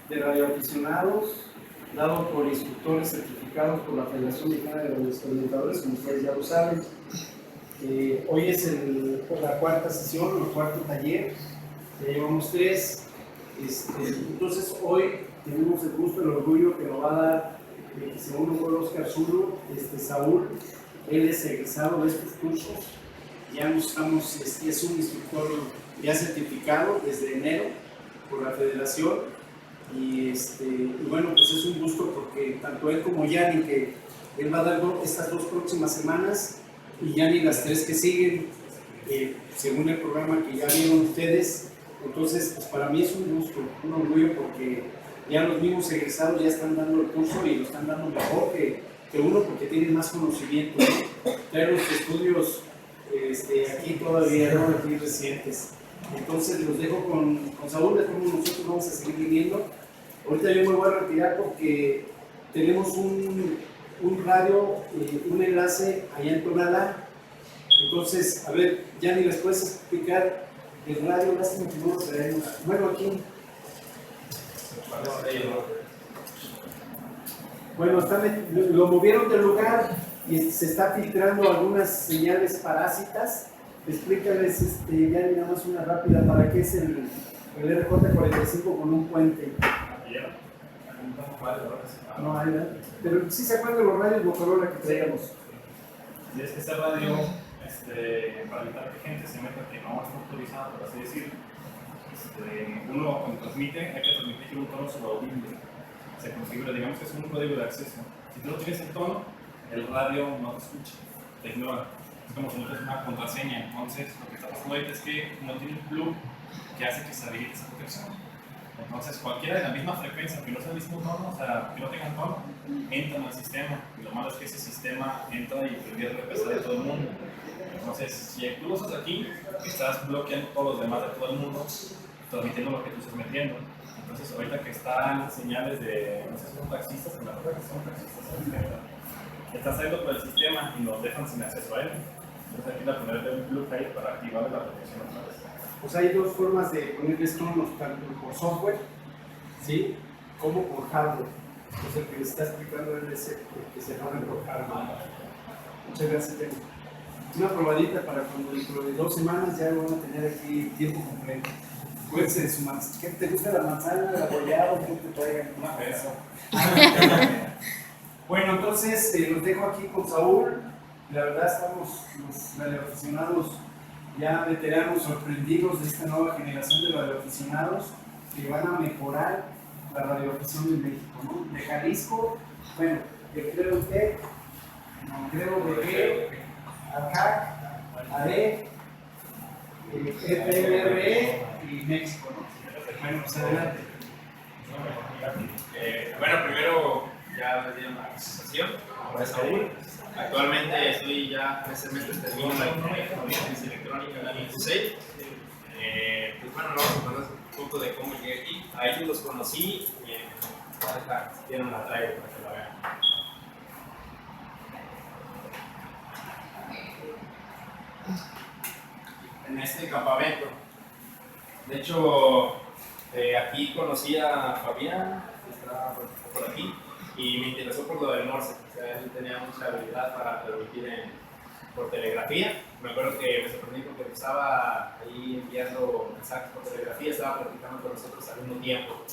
de radioaficionados, dado por instructores certificados por la Federación Mexicana de Radioexperimentadores, como ustedes ya lo saben. Hoy es la cuarta sesión, el cuarto taller, ya llevamos 3. Entonces hoy tenemos el gusto, el orgullo que nos va a dar, según un fue Oscar Zulu, Saúl. Él es egresado de estos cursos, ya es un instructor ya certificado desde enero por la Federación. Y bueno, pues es un gusto porque tanto él como Yanni, que él va a dar estas 2 próximas semanas, y Yanni las 3 que siguen, según el programa que ya vieron ustedes. Entonces, pues para mí es un gusto, un orgullo, porque ya los mismos egresados ya están dando el curso y lo están dando mejor que uno, porque tienen más conocimiento, ¿no? Traer los estudios aquí todavía, ¿no? Aquí recientes. Entonces los dejo con Saúl, después nosotros vamos a seguir viviendo. Ahorita yo me voy a retirar porque tenemos un radio, un enlace allá en Tonalá. Entonces, a ver, Yanni, ¿les puedes explicar el radio? Lástima que no lo traemos. Bueno, aquí. Bueno, lo movieron del lugar y se está filtrando algunas señales parásitas. Explícales, Yanni, nada más una rápida, ¿para qué es el RJ45 con un puente? No hay, ¿verdad? Pero sí se acuerdan de los radios Motorola que traíamos. Y es que este radio, para evitar que gente se meta que no está autorizada, por así decirlo, uno cuando transmite, hay que transmitir un tono subaudible. Se configura, digamos que es un código de acceso. Si tú no tienes el tono, el radio no te escucha, te ignora. Es como si no tienes una contraseña. Entonces, lo que está pasando ahorita es que no tiene un plug que hace que se habilite esa protección. Entonces, cualquiera de la misma frecuencia, que no sea el mismo tono, o sea, que no tengan tono, entran al sistema. Y lo malo es que ese sistema entra y pierde el RPC de todo el mundo. Entonces, si tú lo usas aquí, estás bloqueando todos los demás de todo el mundo, transmitiendo lo que tú estás metiendo. Entonces, ahorita que están señales de, no sé si son taxistas, en la verdad que son taxistas, están saliendo por el sistema y nos dejan sin acceso a él. Entonces, aquí la ponerle un plug ahí para activar la protección otra vez. Pues hay 2 formas de ponerles tonos, tanto por software, ¿sí?, como por hardware. Entonces, el que les está explicando es que se ponen por hardware. Muchas gracias, Jenny. Una probadita para cuando dentro de 2 semanas ya van a tener aquí tiempo completo. Cuídense de su manzana. ¿Qué te gusta la manzana, la bollada o qué te traigan? Una pesa. Bueno, entonces los dejo aquí con Saúl. La verdad estamos los radioaficionados ya veteranos, sorprendidos de esta nueva generación de radioaficionados que van a mejorar la radioafición de México, ¿no? De Jalisco, bueno, de Creo Tech, Creo BG, ACAC, ADE, FMRE y México, ¿no? Bueno, pues adelante. Bueno, primero ya les dieron la presentación, nombre es Saúl. Actualmente estoy ya en este semestre termino la ciencia electrónica en la 16. Pues bueno, vamos a hablar un poco de cómo llegué aquí. A ellos los conocí, tienen una trailer para que la vean. En este campamento. De hecho, aquí conocí a Fabián, que está por aquí, y me interesó por lo del Morse. O sea, él tenía mucha habilidad para transmitir por telegrafía. Me acuerdo que me sorprendí porque estaba ahí enviando mensajes por telegrafía, estaba platicando con nosotros al mismo tiempo.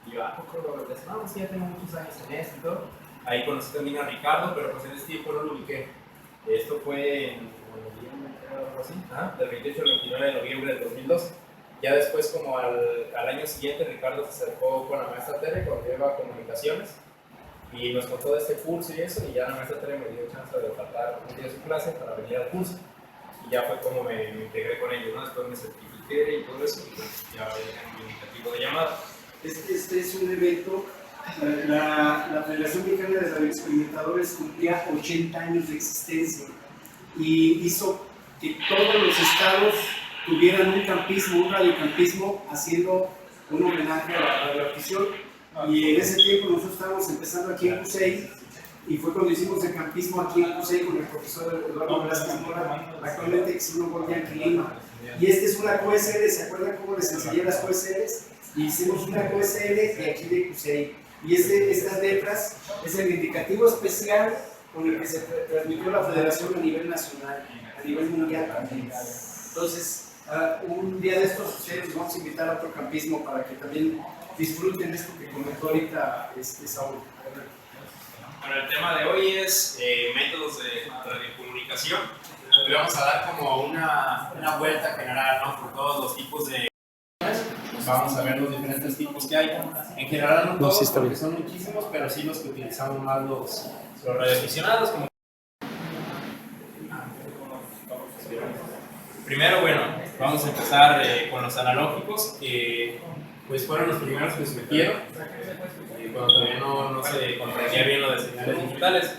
Y yo, ¿a poco? No, sí, ya tengo muchos años en esto y todo. Ahí conocí también a Ricardo, pero pues en ese tiempo no lo ubiqué. Esto fue en noviembre, algo así, del 28 al 29 de noviembre del 2012. Ya después, como al año siguiente, Ricardo se acercó con la maestra Tere cuando yo iba a comunicaciones y nos contó de este curso y eso, y ya la maestra Tere me dio chance de faltar un día de su clase para venir al curso. Y ya fue como me integré con ellos, ¿no? Después me certifiqué y todo eso, y pues ya tengo mi indicativo de llamada. Este es un evento, la Federación Mexicana de Radioexperimentadores cumplía 80 años de existencia y hizo que todos los estados tuvieran un campismo, un radiocampismo, haciendo un homenaje a la radioafición. Y en ese tiempo nosotros estábamos empezando aquí en CUSEI, y fue cuando hicimos el campismo aquí en CUSEI con el profesor Eduardo Velázquez Mora, actualmente eximio Gordian Lima. Y esta es una QSL, ¿se acuerdan cómo les enseñé las QSLs? Y hicimos una QSL de aquí de CUSEI. Y estas letras es el indicativo especial con el que se transmitió la federación a nivel nacional, a nivel mundial también. Entonces, un día de estos ustedes los vamos a invitar a otro campismo para que también disfruten de esto que comentó ahorita Saúl. Bueno, el tema de hoy es métodos de radiocomunicación. Hoy vamos a dar como una vuelta general, ¿no? Por todos los tipos de... Vamos a ver los diferentes tipos que hay. En general no todos, porque son muchísimos, pero sí los que utilizamos más los radioaficionados. Como... Primero, bueno, vamos a empezar con los analógicos, que pues fueron los primeros que surgieron, cuando todavía no se comprendía bien lo de señales digitales.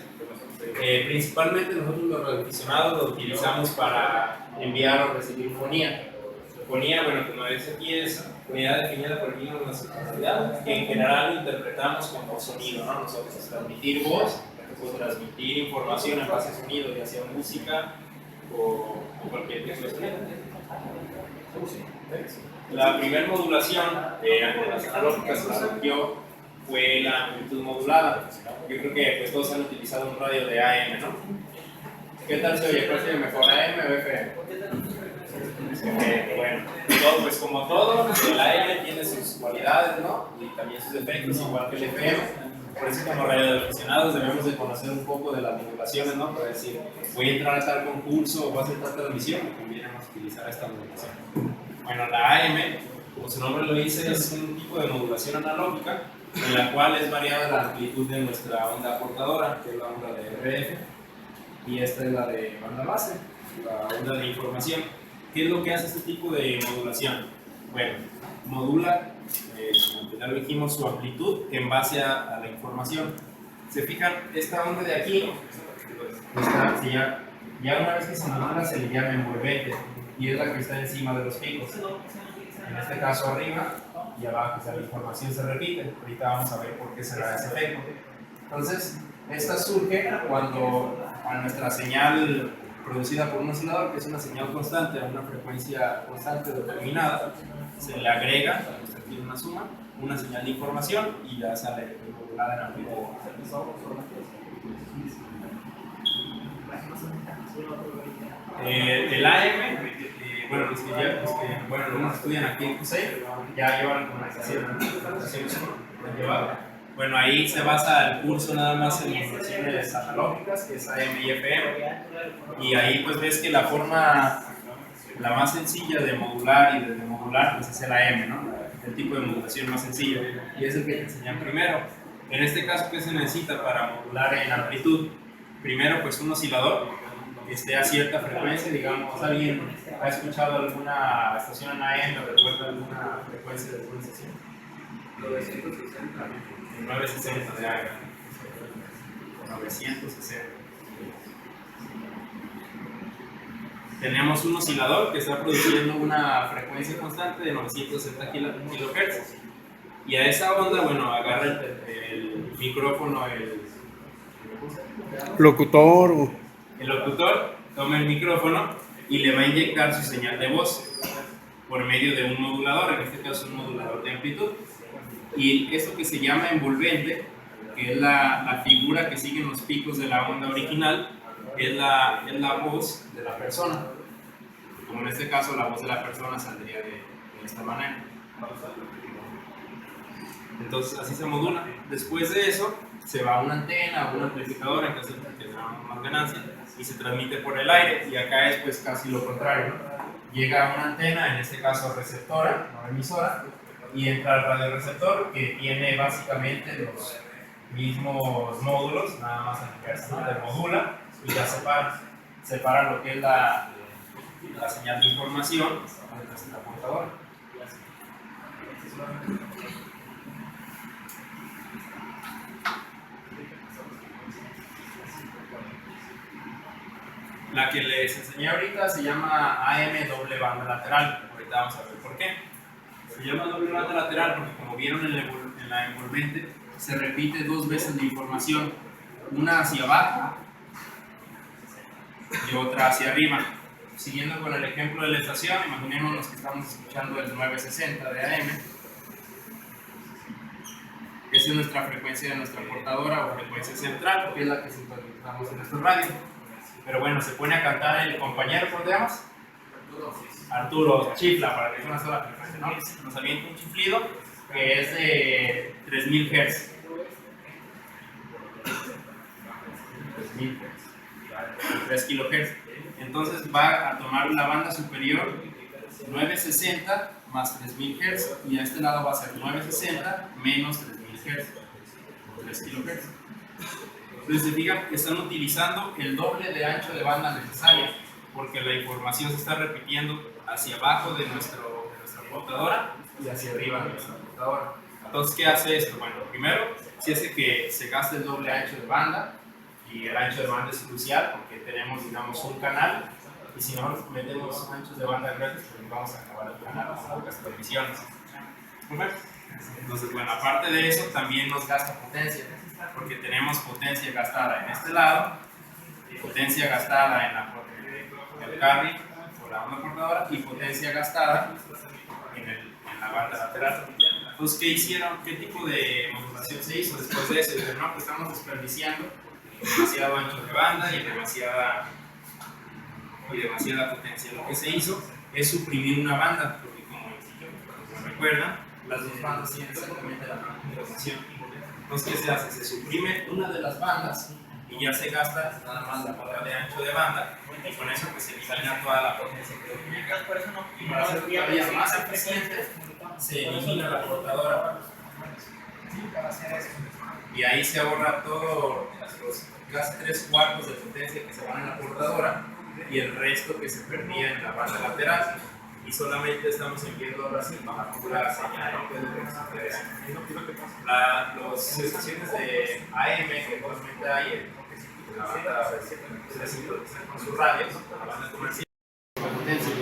Principalmente nosotros los radioaficionados lo utilizamos para enviar o recibir fonía. Fonía, bueno, como dice aquí, es unidad definida por el mínimo de nacionalidad, que en general lo interpretamos como sonido, ¿no? Nosotros transmitir voz o transmitir información en base a sonido, ya sea música o cualquier tipo de sonido. La primera modulación ante las analógicas que surgió fue la amplitud modulada. Yo creo que pues, todos han utilizado un radio de AM, ¿no? ¿Qué tal se oye? ¿Cuál se oye mejor, AM o FM? Bueno, todo, pues como todo, el AM tiene sus cualidades, ¿no? Y también sus defectos, igual que el FM. Por eso como radioaficionados debemos de conocer un poco de las modulaciones, ¿no? Para decir, voy a entrar a tal concurso o voy a hacer tal transmisión, me conviene más utilizar esta modulación. Bueno, la AM, como su nombre lo dice, es un tipo de modulación analógica en la cual es variada la amplitud de nuestra onda portadora, que es la onda de RF, y esta es la de banda base, la onda de información. ¿Qué es lo que hace este tipo de modulación? Bueno, modula, como ya lo dijimos, su amplitud en base a la información. Se fijan, esta onda de aquí, ya una vez que se modula se le llama envolvente, y es la que está encima de los picos. En este caso arriba y abajo, o sea, la información se repite. Ahorita vamos a ver por qué se da ese efecto. Entonces, esta surge cuando a nuestra señal producida por un oscilador, que es una señal constante a una frecuencia constante determinada, se le agrega, usted tiene una suma, una señal de información y ya sale modulada en amplitud. El AM, bueno, los que estudian aquí en CUSEI ya llevan comunicación, bueno, ahí se basa el curso nada más en modulaciones analógicas, que es AM y FM, y ahí pues ves que la forma, la más sencilla de modular y de demodular, pues es el AM, ¿no? El tipo de modulación más sencillo, y es el que te enseñan primero. En este caso, ¿qué se necesita para modular en amplitud? Primero, pues un oscilador que esté a cierta frecuencia, digamos, ¿alguien ha escuchado alguna estación en AM o recuerda alguna frecuencia de alguna estación? 960 de AM. 960. Tenemos un oscilador que está produciendo una frecuencia constante de 960 kHz. Y a esa onda, bueno, agarra el micrófono, el locutor. El locutor toma el micrófono y le va a inyectar su señal de voz por medio de un modulador, en este caso un modulador de amplitud. Y esto que se llama envolvente, que es la figura que siguen los picos de la onda original, es la voz de la persona. Como en este caso la voz de la persona saldría de esta manera. Entonces así se modula. Después de eso se va a una antena o un amplificador en caso de que tengamos más ganancia y se transmite por el aire, y acá es pues casi lo contrario, ¿no? Llega a una antena, en este caso receptora, no emisora, y entra al radioreceptor, que tiene básicamente los mismos módulos, nada más en inversa, ¿no? Le modula y ya separa lo que es la señal de información de la computadora. La que les enseñé ahorita se llama AM doble banda lateral. Ahorita vamos a ver por qué. Se llama doble banda lateral porque, como vieron en la envolvente, se repite dos veces la información, una hacia abajo y otra hacia arriba. siguiendo con el ejemplo de la estación, imaginémonos que estamos escuchando el 960 de AM. Esa es nuestra frecuencia de nuestra portadora o frecuencia central, que es la que sintonizamos en nuestro radio. Pero bueno, se pone a cantar el compañero, ¿cómo te llamas? Arturo chifla para que sea una sola frecuencia, ¿no? Nos avienta un chiflido que es de 3000 Hz. 3000 Hz. 3 kHz. Entonces va a tomar la banda superior 960 más 3000 Hz y a este lado va a ser 960 menos 3000 Hz. 3 kHz. Entonces se fijan que están utilizando el doble de ancho de banda necesario porque la información se está repitiendo hacia abajo de nuestra portadora y hacia arriba de nuestra portadora. Entonces, ¿qué hace esto? Bueno, primero, si hace que se gaste el doble ancho de banda, y el ancho de banda es crucial porque tenemos, digamos, un canal, y si no metemos anchos de banda grandes, pues vamos a acabar el canal con pocas transmisiones. Entonces, bueno, aparte de eso, también nos gasta potencia, porque tenemos potencia gastada en este lado, potencia gastada en el carry o la onda portadora y potencia gastada en la banda lateral. Entonces, ¿qué hicieron? ¿Qué tipo de modulación se hizo después de eso? Dijeron, no, pues estamos desperdiciando demasiado ancho de banda y demasiada potencia. Lo que se hizo es suprimir una banda, porque como recuerdan, las dos bandas tienen exactamente la misma información. Entonces, ¿qué se hace? Se suprime una de las bandas y ya se gasta nada más la mitad de ancho de banda y con eso pues se elimina toda la potencia que duplica. Y para hacer todavía más eficiente se elimina la portadora y ahí se ahorra todo los casi 3/4 de potencia que se van en la portadora y el resto que se perdía en la banda lateral y solamente estamos enviando ahora sí para la señal las estaciones de AM que actualmente hay en la banda con sus radios, la banda comercial, potencia.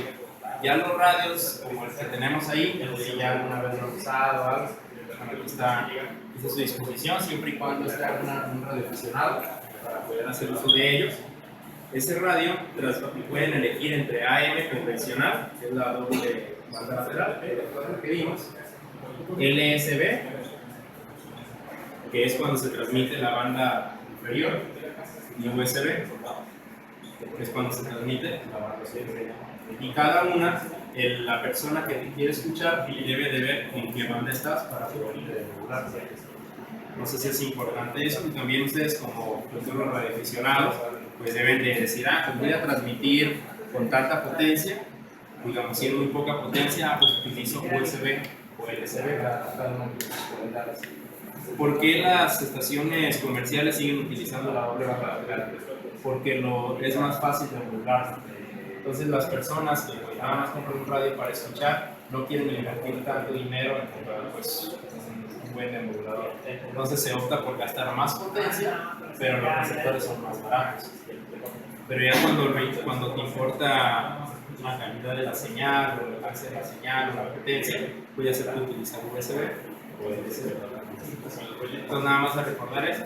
Ya los radios como el que tenemos ahí, si ya alguna vez lo han usado o algo, aquí está a su disposición siempre y cuando esté un radioaficionado para poder hacer uso de ellos. Ese radio pueden elegir entre AM convencional, que es la doble banda lateral, que vimos, LSB, que es cuando se transmite la banda inferior, y USB, que es cuando se transmite la banda superior. Y cada una, la persona que quiere escuchar debe de ver en qué banda estás para poder regular. No sé si es importante eso, y también ustedes como futuros radioaficionados pues deben de decir, pues voy a transmitir con tanta potencia, digamos si es muy poca potencia, pues utilizo USB o LSB para cada una de las cualidades. ¿Por qué las estaciones comerciales siguen utilizando la doble banda lateral? Porque es más fácil de regular. Entonces las personas que nada más compran un radio para escuchar no quieren invertir tanto dinero en comprar pues, un buen emulador. Entonces se opta por gastar más potencia, pero los receptores son más baratos. Pero ya cuando te importa la calidad de la señal, o el alcance de la señal, o la potencia, pues ya se puede utilizar USB o LSB. Entonces nada más a recordar eso.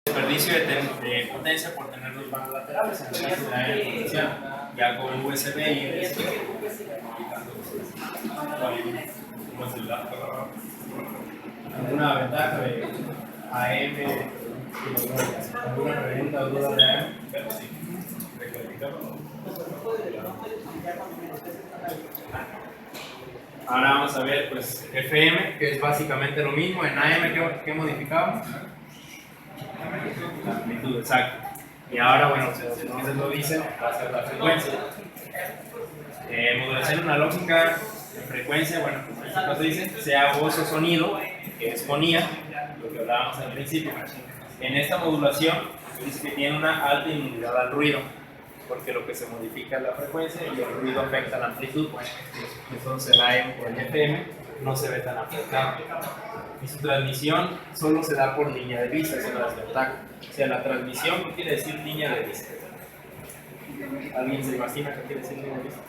Desperdicio de potencia por tener dos bandas laterales en el caso de la área comercial, ya con USB y LSB. ¿Alguna ventaja de AM? ¿Alguna pregunta o duda de AM? Ahora vamos a ver pues FM, que es básicamente lo mismo. En AM, ¿qué modificamos? La amplitud, exacto. Y ahora, bueno, entonces lo dicen, va a ser la frecuencia. Modulación analógica de frecuencia, bueno, pues en caso dice, sea voz o sonido, que es fonía, lo que hablábamos al principio. En esta modulación dice que tiene una alta inmunidad al ruido, porque lo que se modifica es la frecuencia y el ruido afecta la amplitud. Entonces el AM o el FM no se ve tan afectado. Y su transmisión solo se da por línea de vista, es una desventaja. O sea, la transmisión no quiere decir línea de vista. ¿Alguien se imagina qué quiere decir línea de vista?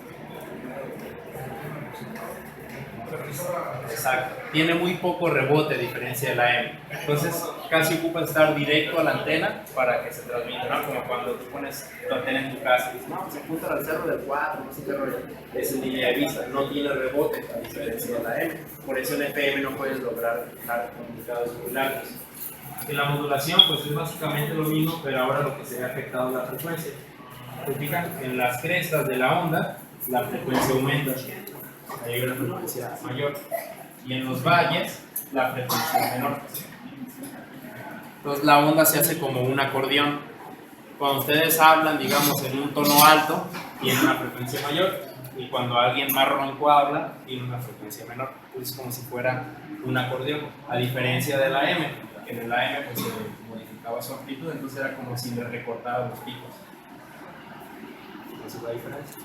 Exacto. Tiene muy poco rebote a diferencia de la M. Entonces casi ocupa estar directo a la antena para que se transmita, ¿no? Como cuando tú pones tu antena en tu casa y dices, no, se apunta al cerro del 4, no sé qué rollo. Es en línea de vista, no tiene rebote a diferencia de la M. Por eso en FM no puedes lograr dejar comunicados muy largos. En la modulación pues es básicamente lo mismo, pero ahora lo que se ve afectado es la frecuencia. ¿Se fijan? En las crestas de la onda la frecuencia aumenta, hay una frecuencia mayor, y en los valles la frecuencia es menor. Entonces la onda se hace como un acordeón. Cuando ustedes hablan, digamos, en un tono alto, tiene una frecuencia mayor, y cuando alguien más ronco habla, tiene una frecuencia menor. Entonces es como si fuera un acordeón, a diferencia de la M, que en la M pues, se modificaba su amplitud, entonces era como si le recortaba los picos. ¿Esa es la diferencia?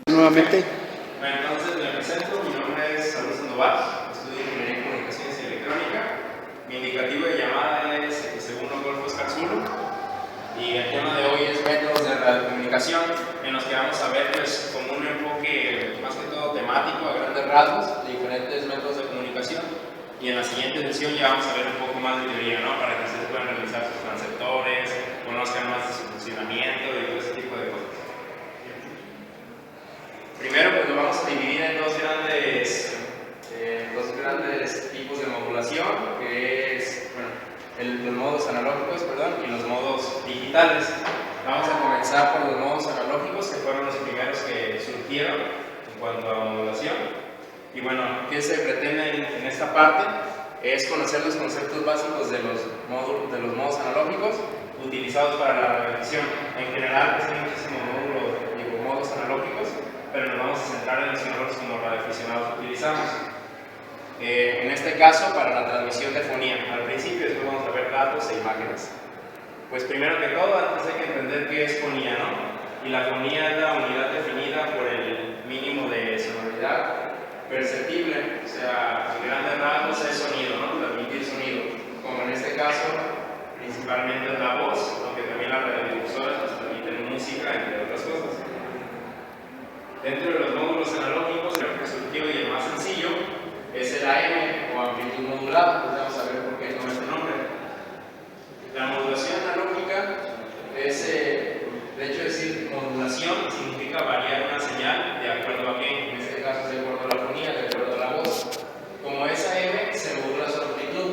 Nuevamente. Bueno, entonces me presento, mi nombre es Salud Sandoval, estudio Ingeniería en Comunicaciones y Electrónica. Mi indicativo de llamada es X1 Golfo Oscar Zulu, y el tema de hoy es métodos de radiocomunicación, en los que vamos a ver pues, como un enfoque más que todo temático, a grandes rasgos, de diferentes métodos de comunicación. Y en la siguiente sesión ya vamos a ver un poco más de teoría, ¿no? Para que ustedes puedan realizar sus transceptores, conozcan más de su funcionamiento y todo ese tipo de cosas. Primero pues lo vamos a dividir en dos grandes tipos de modulación, que es los modos analógicos y los modos digitales. Vamos a comenzar por los modos analógicos, que fueron los primeros que surgieron en cuanto a modulación. Y bueno, ¿qué se pretende en esta parte? Es conocer los conceptos básicos de los modos analógicos utilizados para la radiodifusión. En general pues, hay muchísimos modos analógicos, pero nos vamos a centrar en los que nosotros como radioaficionados utilizamos. En este caso, para la transmisión de fonía. Al principio, después vamos a ver datos e imágenes. Pues primero que todo, antes hay que entender qué es fonía, ¿no? Y la fonía es la unidad definida por el mínimo de sonoridad perceptible, o sea, en grandes rasgos es sonido, ¿no? Transmitir sonido, como en este caso, principalmente es la voz, aunque también las radiodifusoras nos transmiten música, entre otras cosas. Dentro de los módulos analógicos, el que surgió y el más sencillo es el AM o amplitud modulada. Pues vamos a ver por qué toma este nombre. La modulación analógica es, de hecho, decir modulación significa variar una señal de acuerdo a qué, en este caso de acuerdo a la fonía, de acuerdo a la voz. Como es AM, se modula su amplitud.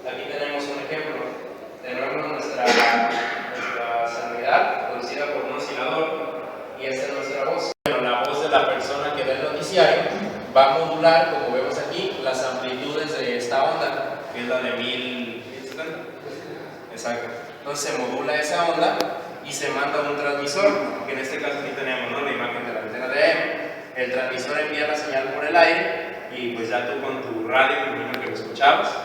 Aquí tenemos un ejemplo. Tenemos nuestra sonoridad producida por un oscilador y esta es nuestra voz. La voz de la persona que ve el noticiario va a modular, como vemos aquí, las amplitudes de esta onda, que es la de 1070. Exacto. Entonces se modula esa onda y se manda a un transmisor, que en este caso aquí tenemos, ¿no?, la imagen de la antena de AM. El transmisor envía la señal por el aire y pues ya tú con tu radio, el mismo que lo escuchabas,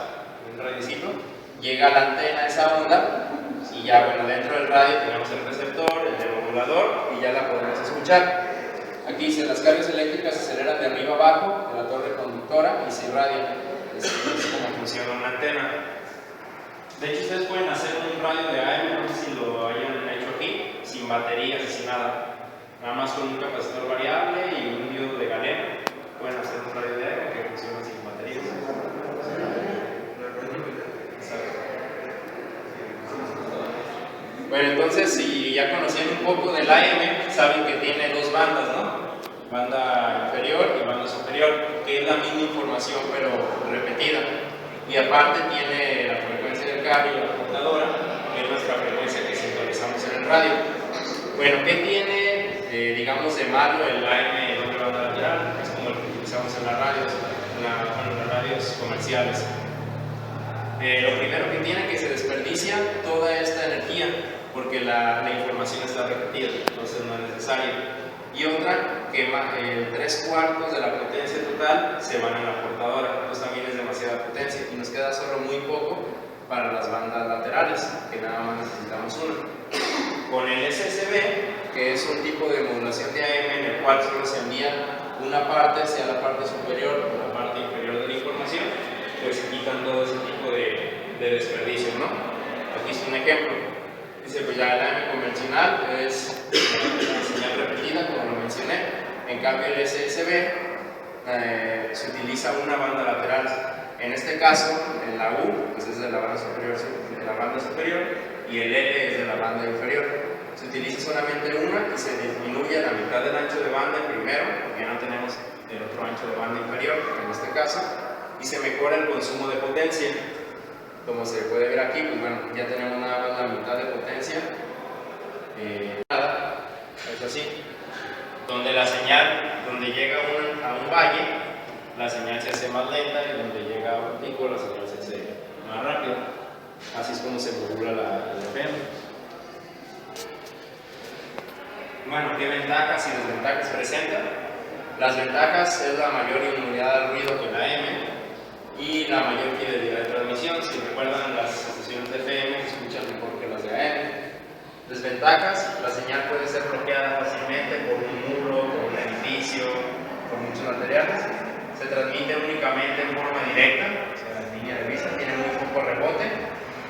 un radiocito, llega a la antena esa onda y ya, bueno, dentro del radio tenemos el receptor, el demodulador y ya la podemos escuchar. Aquí dice, las cargas eléctricas se aceleran de arriba abajo de la torre conductora y se irradian. Es como funciona una antena. De hecho, ustedes pueden hacer un radio de AM, no sé si lo hayan hecho aquí, sin baterías y sin nada. Nada más con un capacitor variable y un diodo de galeno. Pueden hacer un radio de AM que funciona sin baterías. Bueno, entonces, si ya conocían un poco del AM, saben que tiene dos bandas, ¿no? Banda inferior y banda superior, que es la misma información pero repetida. Y aparte tiene la frecuencia del cable y la computadora, que es nuestra frecuencia que sintonizamos en el radio. Bueno, ¿qué tiene, digamos, de malo el AM de doble banda lateral? Es como el que utilizamos en las radios, en las radios comerciales. Lo primero que tiene es que se desperdicia toda esta energía, porque la información está repetida, entonces no es necesario. Y otra, que 3/4 de la potencia total se van en la portadora, entonces también es demasiada potencia y nos queda solo muy poco para las bandas laterales, que nada más necesitamos una. Con el SSB, que es un tipo de modulación de AM en el cual solo se envía una parte hacia la parte superior o la parte inferior de la información, pues se quitan todo ese tipo de de desperdicio, ¿no? Aquí es un ejemplo. Dice, pues ya el AM convencional es la señal repetida, como lo mencioné. En cambio, el SSB se utiliza una banda lateral. En este caso, en la U, pues es de la banda superior, y el L es de la banda inferior. Se utiliza solamente una y se disminuye a la mitad del ancho de banda primero, porque no tenemos el otro ancho de banda inferior, en este caso, y se mejora el consumo de potencia. Como se puede ver aquí, pues bueno, ya tenemos nada más la mitad de potencia. Nada, es así. Donde la señal, donde llega a un valle, la señal se hace más lenta, y donde llega a un pico, la señal se hace más rápida. Así es como se modula la FM. Bueno, ¿qué ventajas y desventajas presenta? Las ventajas es la mayor inmunidad al ruido que la AM y la mayor fidelidad de transmisión. Si recuerdan, las estaciones de FM se escuchan mejor que las de AM. Desventajas: la señal puede ser bloqueada fácilmente por un muro, por un edificio, por muchos materiales. Se transmite únicamente en forma directa, o sea, en línea de vista, tiene muy poco rebote,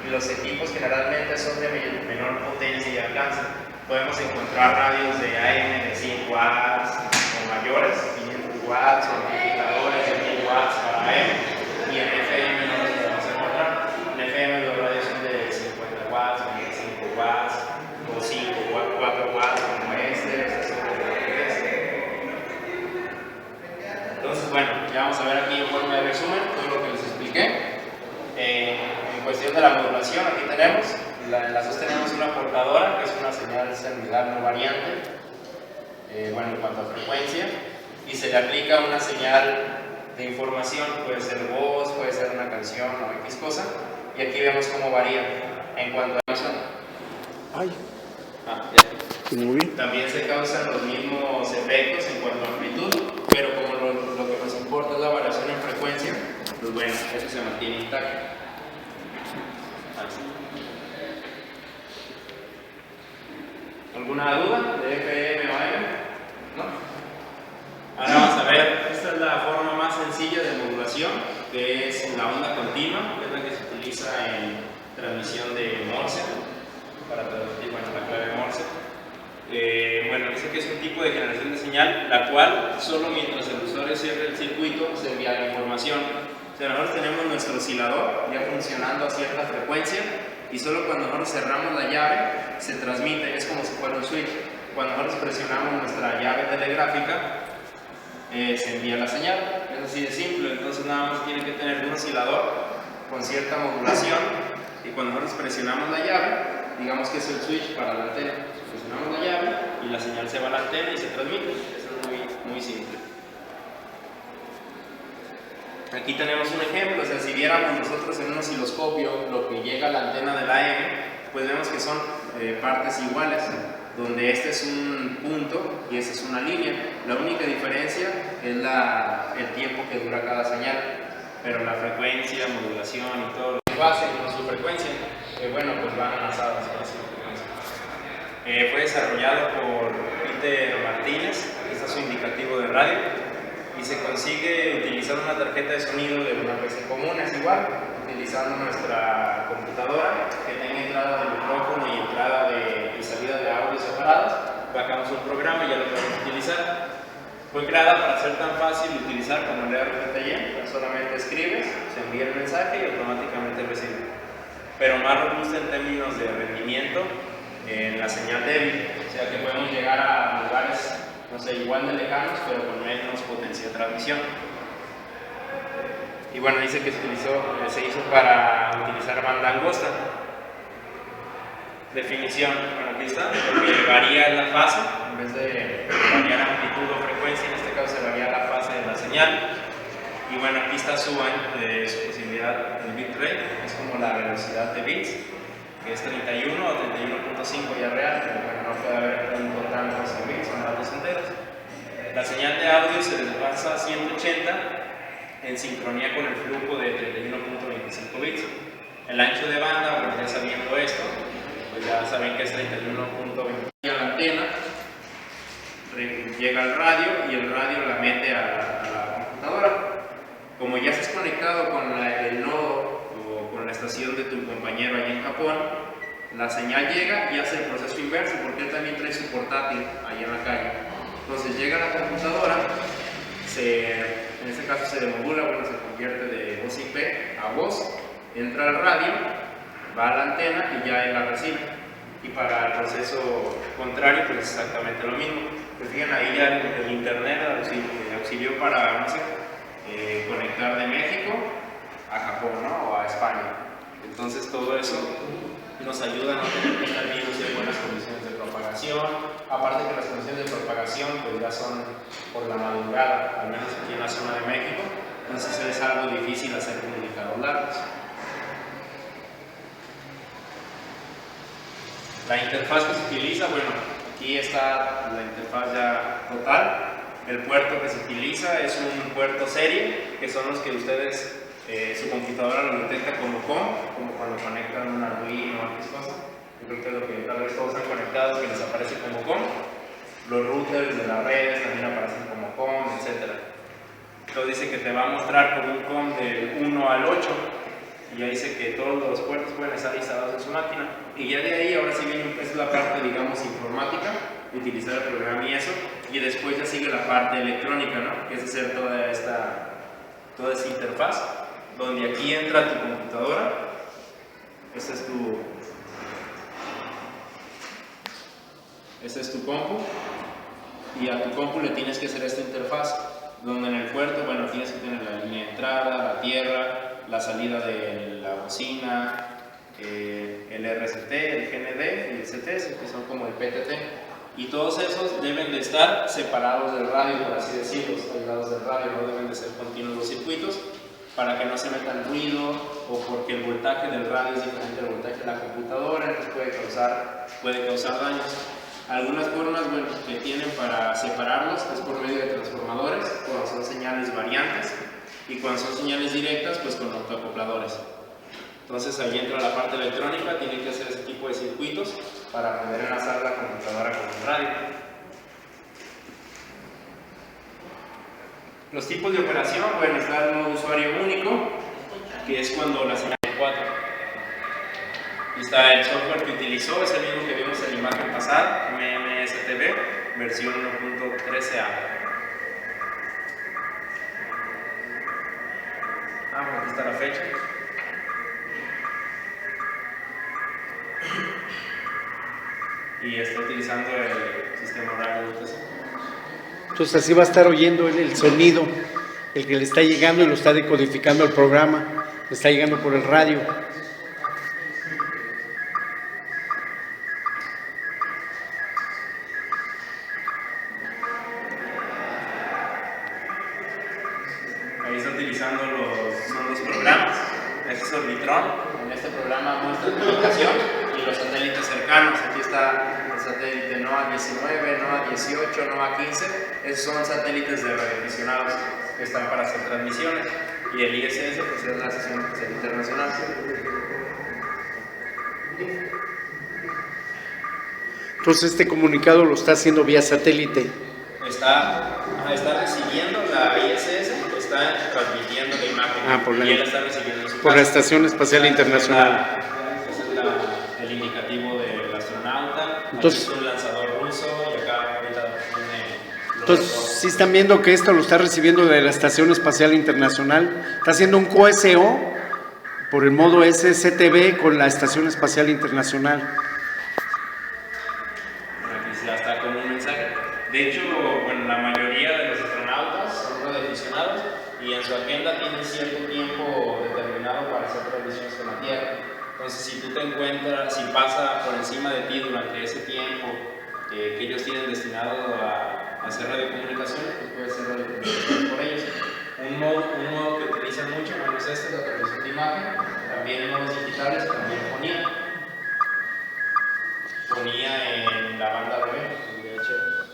y los equipos generalmente son de menor potencia y alcance. Podemos encontrar radios de AM de 100 watts o mayores, 500 watts, o amplificadores de 1000 watts para AM, y en FM no los podemos encontrar. En FM los radios son de 50 watts, 25 watts, o 4 watts como este. Entonces, bueno, ya vamos a ver aquí en forma de resumen todo lo que les expliqué. En cuestión de la modulación, aquí tenemos, en las dos tenemos una portadora, que es una señal senoidal no variante, bueno, en cuanto a frecuencia, y se le aplica una señal de información, puede ser voz, puede ser una canción o X cosa, y aquí vemos cómo varía. En cuanto a eso, también se causan los mismos efectos en cuanto a amplitud, pero como lo que nos importa es la variación en frecuencia, pues bueno, eso se mantiene intacto. ¿Alguna duda de FM o AM? ¿No? Ahora vamos a ver, esta es la forma más sencilla de modulación, que es la onda continua, que es la que se utiliza en transmisión de Morse, para transmitir, bueno, la clave Morse. Bueno, dice que es un tipo de generación de señal, la cual solo mientras el usuario cierre el circuito se envía la información. O sea, nosotros tenemos nuestro oscilador ya funcionando a cierta frecuencia, y solo cuando nosotros cerramos la llave se transmite, es como si fuera un switch. Cuando nosotros presionamos nuestra llave telegráfica, se envía la señal. Es así de simple. Entonces nada más tiene que tener un oscilador con cierta modulación, y cuando nosotros presionamos la llave, digamos que es el switch para la antena, presionamos la llave y la señal se va a la antena y se transmite. Eso es muy simple. Aquí tenemos un ejemplo, o sea, si viéramos nosotros en un osciloscopio lo que llega a la antena de la AM, pues vemos que son partes iguales, donde este es un punto y esta es una línea. La única diferencia es el tiempo que dura cada señal, pero la frecuencia, modulación y todo lo que base con su frecuencia, bueno, pues van enlazadas con su frecuencia. Fue desarrollado por Peter Martínez, este es su indicativo de radio, y se consigue utilizando una tarjeta de sonido de una PC común, es igual, utilizando nuestra computadora que tenga entrada de micrófono y entrada y salida de audio separadas. Bajamos un programa y ya lo podemos utilizar. Fue creada para ser tan fácil de utilizar como el RTTY, solamente escribes, se envía el mensaje y automáticamente recibe. Pero más robusta en términos de rendimiento en la señal débil, o sea que podemos llegar a lugares, no sé, igual de lejanos, pero con menos potencia de transmisión. Y bueno, dice que se hizo para utilizar banda angosta. Definición, bueno, aquí está, lo que varía es la fase, en vez de variar amplitud o frecuencia, en este caso se varía la fase de la señal. Y bueno, aquí está su posibilidad de bitrate, es como la velocidad de bits, que es 31 o 31.5 ya real, pero bueno, no puede haber un total de bits, son datos enteros. La señal de audio se desplaza a 180 en sincronía con el flujo de 31.25 bits. El ancho de banda, bueno, ya sabiendo esto, pues ya saben que es 31.25. La antena llega al radio y el radio la mete a la computadora. Como ya estás conectado con el nodo o con la estación de tu compañero allá en Japón, la señal llega y hace el proceso inverso, porque él también trae su portátil ahí en la calle. Entonces llega a la computadora, en este caso se demodula, bueno, se convierte de voz IP a voz, entra al radio, va a la antena y ya él la recibe. Y para el proceso contrario, pues exactamente lo mismo. Pues fíjense, ahí ya el internet auxilió para, no sé, conectar de México a Japón, ¿no? O a España. Entonces todo eso nos ayuda a no tener que estar vivos en buenas condiciones de propagación. Aparte que las condiciones de propagación pues ya son por la madrugada, al menos aquí en la zona de México. Entonces es algo difícil hacer comunicados largos. La interfaz que se utiliza, bueno, aquí está la interfaz ya total. El puerto que se utiliza es un puerto serie, que son los que ustedes, su computadora lo detecta como COM, como cuando conectan un Arduino o X cosa. Yo creo que es lo que tal vez todos han conectado, que les aparece como COM. Los routers de las redes también aparecen como COM, etc. Entonces dice que te va a mostrar como un COM del 1 al 8. Y ya dice que todos los puertos pueden estar instalados en su máquina. Y ya de ahí, ahora sí viene la parte, digamos, informática, utilizar el programa y eso. Y después ya sigue la parte electrónica, ¿no? Que es hacer toda esta interfaz, donde aquí entra tu computadora. Este es tu compu. Y a tu compu le tienes que hacer esta interfaz, donde en el puerto, bueno, tienes que tener la línea de entrada, la tierra, la salida de la bocina, el RCT, el GND y el CTS, que son como el PTT. Y todos esos deben de estar separados del radio, por así decirlo, aislados del radio, no deben de ser continuos los circuitos, para que no se metan ruido o porque el voltaje del radio es diferente al voltaje de la computadora, entonces puede causar daños. Algunas formas, bueno, que tienen para separarlos es por medio de transformadores, cuando son señales variantes, y cuando son señales directas, pues con autoacopladores. Entonces ahí entra la parte electrónica, tienen que hacer ese tipo de circuitos para poder enlazar la computadora con el radio. Los tipos de operación, bueno, está el modo usuario único, que es cuando la señal es 4. Y está el software que utilizó, es el mismo que vimos en la imagen pasada, MMSTV, versión 1.13a. Bueno, aquí está la fecha. Y está utilizando el sistema horario de UTC. Entonces así va a estar oyendo él el sonido, el que le está llegando y lo está decodificando el programa, le está llegando por el radio. Ahí está utilizando los programas. Este es Orbitron. En este programa muestra la ubicación y los satélites cercanos. Aquí está el satélite NOAA 19, NOAA 18, NOAA 15. Esos son satélites de radioaficionados que están para hacer transmisiones. Y el ISS pues es la Estación Espacial Internacional. Entonces este comunicado lo está haciendo vía satélite. Está recibiendo la ISS, está transmitiendo la imagen y él está recibiendo su por la Estación Espacial Internacional. Ese es el indicativo del astronauta. Entonces, aquí es un lanzador ruso y acá ahorita tiene... Entonces, si están viendo que esto lo está recibiendo de la Estación Espacial Internacional, está haciendo un QSO por el modo SSTV con la Estación Espacial Internacional. Aquí ya está con un mensaje. De hecho, bueno, la mayoría de los astronautas son radioaficionados y en su agenda tienen cierto tiempo determinado para hacer transmisiones con la Tierra. Entonces, si tú te encuentras, si pasa por encima de ti durante ese tiempo que ellos tienen destinado a hacer radiocomunicaciones, pues puede ser radiocomunicación por ellos. Un modo que utilizan mucho, bueno, es este, la transmisión de imagen, también modos digitales, también ponía en la banda BB, en VHF.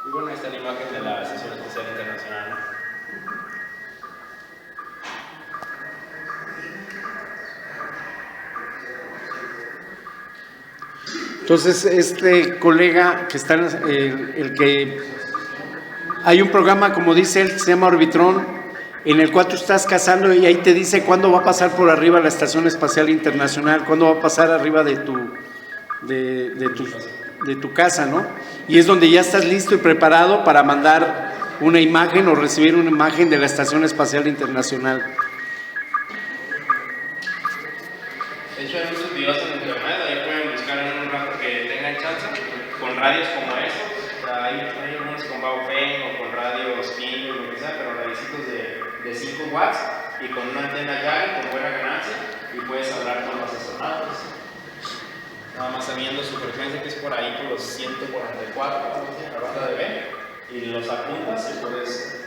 Y bueno, ahí está la imagen de la Estación Espacial Internacional, ¿no? Entonces, este colega que está, el que hay un programa, como dice él, que se llama Orbitron, en el cual tú estás cazando y ahí te dice cuándo va a pasar por arriba la Estación Espacial Internacional, cuándo va a pasar arriba de tu casa, ¿no? Y es donde ya estás listo y preparado para mandar una imagen o recibir una imagen de la Estación Espacial Internacional. De hecho, hay muchos videos en internet, ahí pueden buscar en un rato que tengan chance, con radios como estos. O sea, hay unos con Baofeng o con radios King o lo que sea, pero radiositos de 5 watts y con una antena Yagi con buena ganancia y puedes hablar con los astronautas. Nada más sabiendo su frecuencia, que es por ahí por los 144, la banda de B, y los apuntas y puedes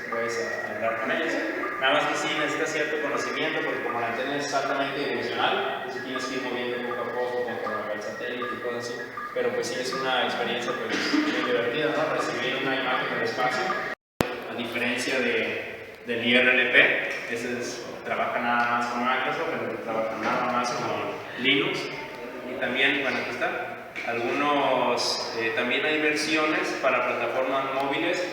hablar con ellos. Nada más que sí necesitas cierto conocimiento, porque como la antena es altamente dimensional, pues tienes que ir moviendo poco a poco conforme el satélite y cosas así. Pero pues sí es una experiencia pues, muy divertida, ¿no? Recibir una imagen del espacio, a diferencia del IRLP, ese trabaja nada más con Microsoft, pero trabaja nada más con Linux. Y también, bueno, aquí está, algunos, también hay versiones para plataformas móviles